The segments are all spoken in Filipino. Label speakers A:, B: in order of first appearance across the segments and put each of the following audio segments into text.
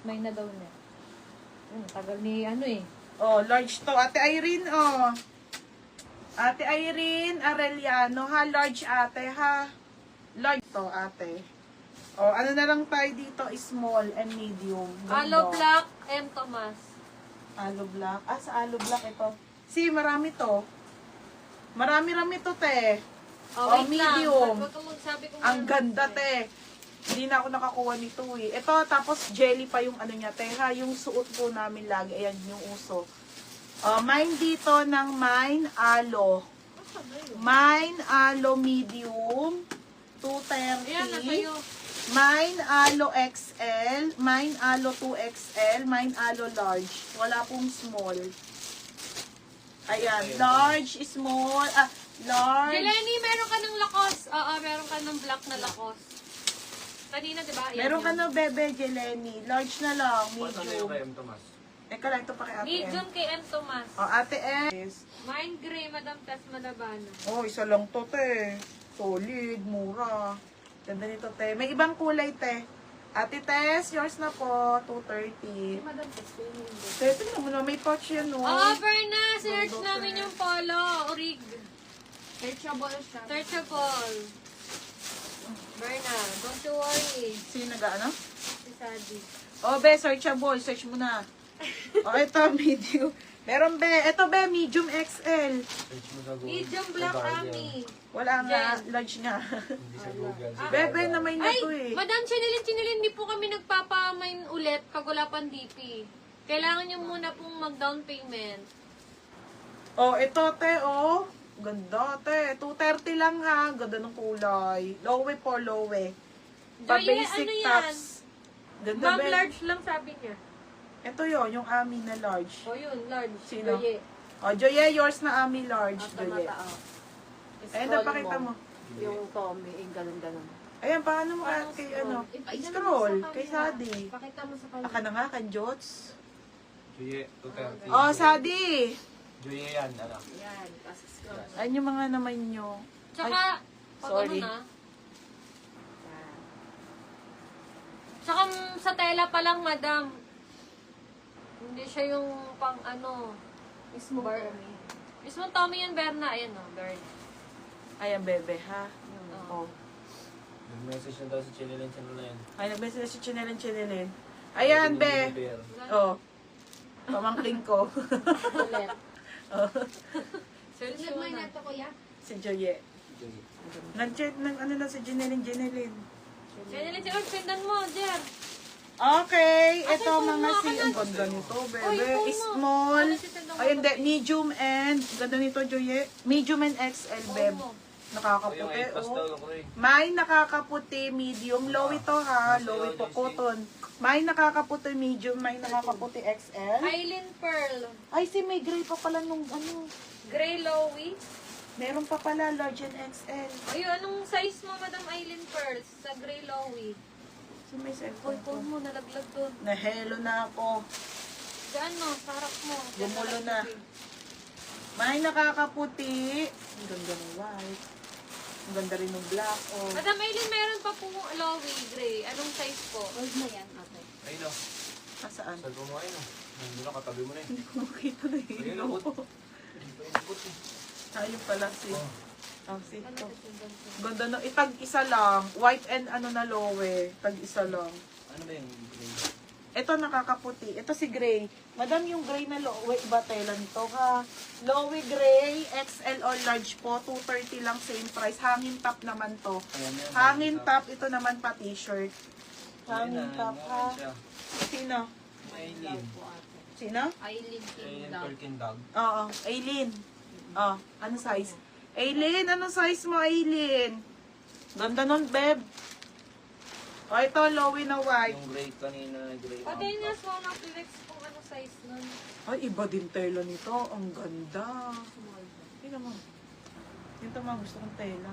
A: may na daw niya. Tagal ni ano eh.
B: Oh, large to. Ate Irene, oh. Ate Irene Arellano, ha? Large ate, ha? Large to, ate. Oh, ano na lang tayo dito? Small and medium.
A: Aloe Black, M. Thomas.
B: Aloe Black. Ah, sa Aloe Black ito. Si, marami to. Marami-rami to, te. Oh, medium.
A: Wag kang magsabi kung
B: Ang
A: ano
B: ganda,
A: eh.
B: te. Hindi na ako nakakuha nito, eh. Ito, tapos jelly pa yung ano niya, te, ha? Yung suot po namin lagi. Ayan, yung uso. Mine dito ng Mine Aloe. Mine Aloe medium. 230.
A: Ayan, nasa'yo.
B: Mine Aloe XL. Mine Aloe 2XL. Mine Aloe large. Wala pong small. Ayan, large, small, large.
A: Jeleny, meron ka ng Lacoste. Oo, meron ka ng black na Lacoste. Kanina, di ba? Ayan,
B: Meron ka
A: yan.
B: na, bebe, Jeleny. Large na lang,
C: Ano yung
B: medium.
C: kay M. Tomas?
B: Teka lang, ito pa kay ate
A: Medium
B: M.
A: kay M. Thomas.
B: Ate M.
A: Mine gray, Madam Tess Malabano.
B: Isa lang to, te. Solid, mura. Ganda nito, te. May ibang kulay, te. Ate Tess, yours na po. 230.
A: Madam Tess,
B: Te, tingnan mo na, may pouch yan, no?
A: Oo, Berna, search
B: Ganda,
A: namin
B: te.
A: yung polo. Orig.
D: Searchable siya.
A: Searchable. Berna, don't you worry.
B: Sino nag-ano?
A: Si Sadi.
B: Be, searchable. Search mo na. Ito, medium. Meron, be. Ito, be, medium XL.
C: Search mo sa Google.
A: Medium black
C: Sa Guardian.
A: Ami.
B: Wala nga, large nga.
C: Hindi sa Google. Sa
B: Bebe,
C: Guardian.
B: na may na
A: Ay,
B: to eh.
A: Madam Chinilin, hindi po kami nagpapamain ulit pag wala pang DP. Kailangan nyo muna pong mag-down payment.
B: Ito, te, Ganda, te. 230 lang, ha. Ganda ng kulay. Lowe po, lowe. Pa-basic
A: ano yan?
B: tops. Ganda,
A: Ma'am,
B: be.
A: large lang sabi niya.
B: Ito yon yung Ami na large.
A: O yun, large.
B: Sino?
A: Joye.
B: Joye, yours na Ami large. Joye. Ayan, napakita mo.
D: Yung Tommy, yung ganun-ganun.
B: Ayan, paano mo
A: Parang
B: kay
A: scroll.
B: ano?
D: Ipakita mo
B: Scroll,
D: sa
B: kay
D: kanila.
B: Sadi.
D: Pakita mo sa kanila.
B: Aka na nga, kan Jots.
C: Juye, 230.
B: Sadi.
C: Juye yan, anak.
D: Yan, kasi scroll.
B: Ayun yung mga naman nyo.
A: Tsaka, pag
B: sorry.
A: ano na,
D: Yan.
A: tsaka sa tela pa lang, madam. Hindi siya yung pang ano.
D: Mismo
A: Bar-
D: Tommy.
A: Mismo Tommy yan, Berna. Ayan o, Bern.
B: Ayan, bebe, ha?
A: Oo.
C: Nag-message na daw si Chinilin Chinilin.
B: Ay, nag-message na si Chinelin. Ayan, be. Pamangking ko.
D: Ulit.
A: Search
D: Sunod
A: mo
D: mo
A: na.
D: na ito, kuya.
B: Si Joye. Nag-chat ng ano na si Chinelin.
A: Chinilin, sendan mo, Jer.
B: Okay, ito
A: Asa yung
B: mga
A: phone mo?
B: si... Ang ganda nito,
A: Oy,
B: bebe.
A: yung phone mo.
B: Small.
A: Ano si Tendang
B: Ay, hindi.
A: Mabati?
B: Medium and... Ganda nito, Joye. Medium and XL, beb.
A: Oo.
B: Nakakaputi,
C: Yung 8 plus daw, Roy.
B: May nakakaputi, medium. Low ito, ha. Low ito, cotton. May nakakaputi, medium. May nakakaputi, XL.
A: Eileen Pearl.
B: Ay, si may gray pa pala nung ano.
A: Gray Lowy.
B: Meron pa pala, large and XL.
A: Ayun, anong size mo, Madam Eileen Pearl? Sa Gray Lowy.
B: Si may
A: Hoy,
B: cellphone ko.
A: phone mo, nalaglag doon.
B: Nahelo na ako.
A: Diyan no, sa harap mo. Diyan
B: Gumulo
A: nalaglag
B: na.
A: eh.
B: May nakakaputi. Ang ganda ng white. Ang ganda rin ng black. Oh.
A: Madam Eileen, meron pa pong Lowy Gray. Anong size po?
D: Hold mo yan, ate.
C: Ayun o.
B: Nasaan?
C: Saan mo ayun o? Nandun na, katabi mo na eh.
B: Hindi ko makita na
C: Ayun
B: yun.
C: o. Dito yung ikot eh.
B: Ayun pala si...
C: Oh.
B: Si
A: Ano
B: ito.
A: to, sundan ko?
B: Ganda na. Itag isa lang. White and ano na lowe. Tag isa lang.
C: Ano ba yung green?
B: Ito nakakaputi. Ito si gray. Madam, yung gray na lowe, iba tela nito ha. Lowe gray, XL or large po. 230 lang, same price. Hangin top naman to.
C: Ayan yan.
B: Hangin top, ito naman pa t-shirt.
C: Ayun
B: Hangin
C: na,
B: top
C: ayun
B: ha.
C: siya.
B: Sino?
C: Aileen.
D: Po, ate.
B: Sino?
D: Eileen
C: Aileen
D: Kingdom.
C: Perkin Dog.
B: Oo, Aileen. Ano size? Aileen, ano size mo, Aileen? Ganda nun, beb. Ito, lowy na white.
C: Yung gray kanina, gray.
A: Pati na, small na flex kung ano size nun.
B: Ay, iba din tela nito. Ang ganda. Tingnan mo. Yun ito mga gusto kong tela.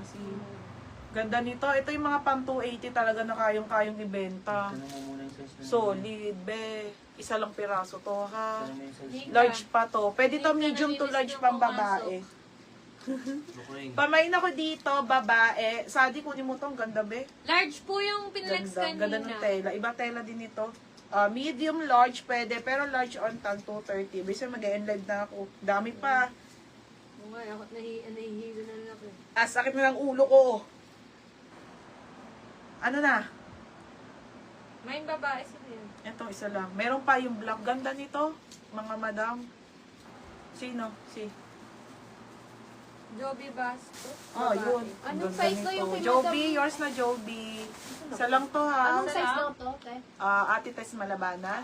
B: Ganda nito. Ito yung mga pang 280 talaga na kayong ibenta.
C: Tanong mo muna yung size na.
B: Solid, be. Isa lang piraso to, ha.
C: Tanong mo yung size.
B: Large pa to. Pwede to medium to large pang babae.
C: Lukring.
B: Pamain ako dito, babae. Sadi, kunin mo to. Ang ganda, be.
A: Large po yung pinlex
B: Ganda. Ganda ng
A: kanina.
B: tela. Iba tela din ito. Medium, large, pwede. Pero large on tag 230. Bisa mag-end live na ako. Dami pa.
A: Oo nga, ako nahihilo na lang ako.
B: Sakit na ng ulo ko. Ano na?
A: May babae sila yan.
B: Ito, isa lang. Meron pa yung black. Ganda nito, mga madam. Sino? Si.
A: Joby Basto.
B: Oh, yun.
D: Anong
B: Ganda
D: size to
B: nito.
D: yung kay
B: Joby,
D: Madam?
B: yours na Joby. Isa lang to ha.
D: Anong size na to, te?
B: Ate Tess Malabanan.